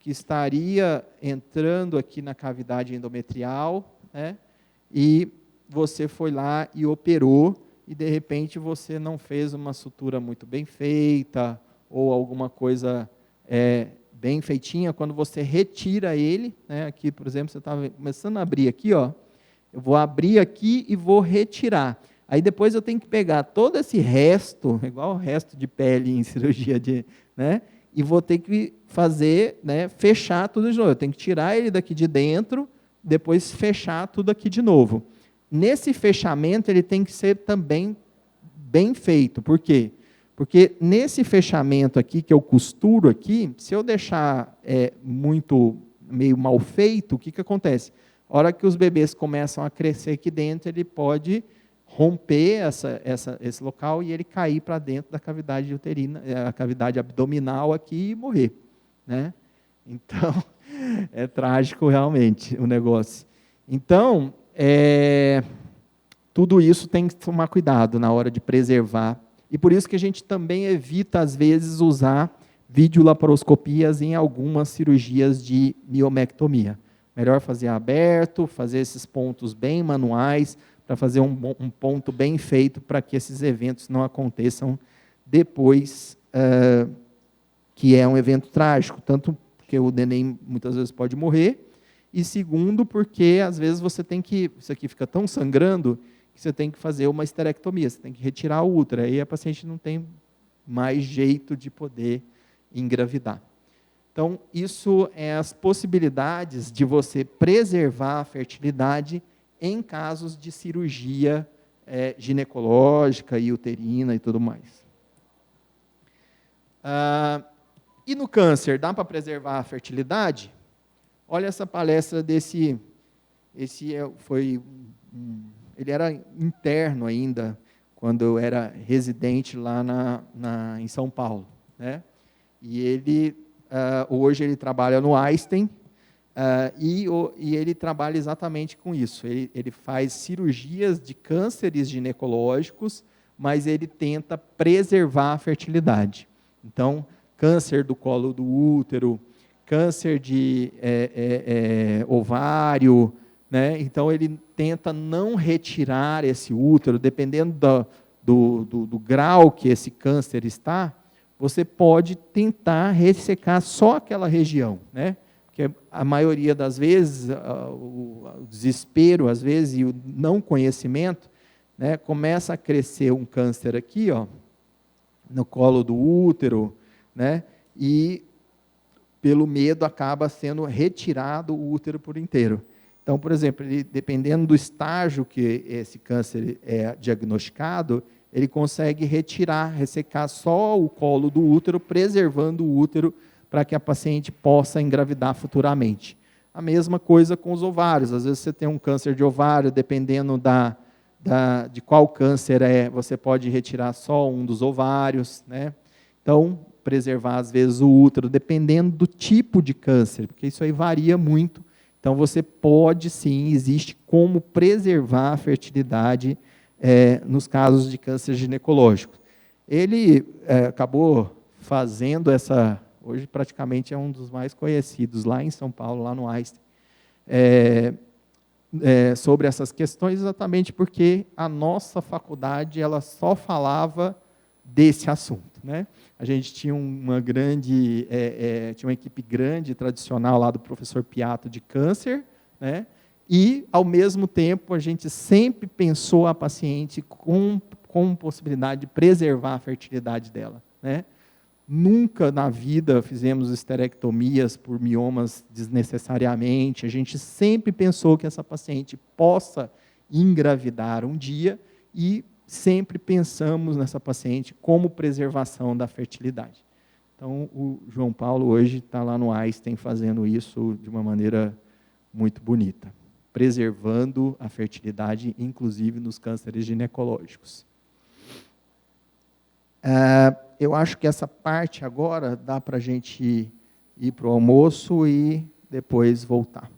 que estaria entrando aqui na cavidade endometrial, né? E você foi lá e operou, e de repente você não fez uma sutura muito bem feita, ou alguma coisa bem feitinha. Quando você retira ele, né? Aqui, por exemplo, você estava começando a abrir aqui, ó, eu vou abrir aqui e vou retirar. Aí depois eu tenho que pegar todo esse resto, igual o resto de pele em cirurgia, né? E vou ter que fazer, né, fechar tudo de novo. Eu tenho que tirar ele daqui de dentro, depois fechar tudo aqui de novo. Nesse fechamento, ele tem que ser também bem feito. Por quê? Porque nesse fechamento aqui, que eu costuro aqui, se eu deixar muito meio mal feito, o que acontece? A hora que os bebês começam a crescer aqui dentro, ele pode romper esse local e ele cair para dentro da cavidade uterina, a cavidade abdominal aqui, e morrer, né? Então, é trágico realmente o negócio. Então, tudo isso tem que tomar cuidado na hora de preservar. E por isso que a gente também evita, às vezes, usar videolaparoscopias em algumas cirurgias de miomectomia. Melhor fazer aberto, fazer esses pontos bem manuais, para fazer um ponto bem feito, para que esses eventos não aconteçam depois, que é um evento trágico, tanto porque o neném muitas vezes pode morrer, e segundo, porque às vezes você tem que, isso aqui fica tão sangrando, que você tem que fazer uma esterectomia, você tem que retirar o útero, aí a paciente não tem mais jeito de poder engravidar. Então, isso é as possibilidades de você preservar a fertilidade em casos de cirurgia ginecológica e uterina e tudo mais. E no câncer, dá para preservar a fertilidade? Olha essa palestra desse... ele era interno ainda, quando eu era residente lá em São Paulo, né? E ele, hoje ele trabalha no Einstein, e ele trabalha exatamente com isso. Ele faz cirurgias de cânceres ginecológicos, mas ele tenta preservar a fertilidade. Então, câncer do colo do útero, câncer de ovário, né? Então, ele tenta não retirar esse útero, dependendo do grau que esse câncer está, você pode tentar ressecar só aquela região, né? Porque a maioria das vezes, o desespero, às vezes, e o não conhecimento, né, começa a crescer um câncer aqui, ó, no colo do útero, né, e pelo medo acaba sendo retirado o útero por inteiro. Então, por exemplo, dependendo do estágio que esse câncer é diagnosticado, ele consegue ressecar só o colo do útero, preservando o útero para que a paciente possa engravidar futuramente. A mesma coisa com os ovários. Às vezes você tem um câncer de ovário, dependendo de qual câncer você pode retirar só um dos ovários, né? Então, preservar às vezes o útero, dependendo do tipo de câncer, porque isso aí varia muito. Então, você pode sim, existe como preservar a fertilidade nos casos de câncer ginecológico. Ele acabou fazendo hoje praticamente é um dos mais conhecidos, lá em São Paulo, lá no Einstein, sobre essas questões, exatamente porque a nossa faculdade ela só falava desse assunto, né? A gente tinha tinha uma equipe grande, tradicional, lá do professor Piatto, de câncer, né? E, ao mesmo tempo, a gente sempre pensou a paciente com possibilidade de preservar a fertilidade dela, né? Nunca na vida fizemos esterectomias por miomas desnecessariamente. A gente sempre pensou que essa paciente possa engravidar um dia e sempre pensamos nessa paciente como preservação da fertilidade. Então, o João Paulo hoje está lá no Einstein fazendo isso de uma maneira muito bonita, preservando a fertilidade, inclusive nos cânceres ginecológicos. Eu acho que essa parte agora dá para a gente ir para o almoço e depois voltar.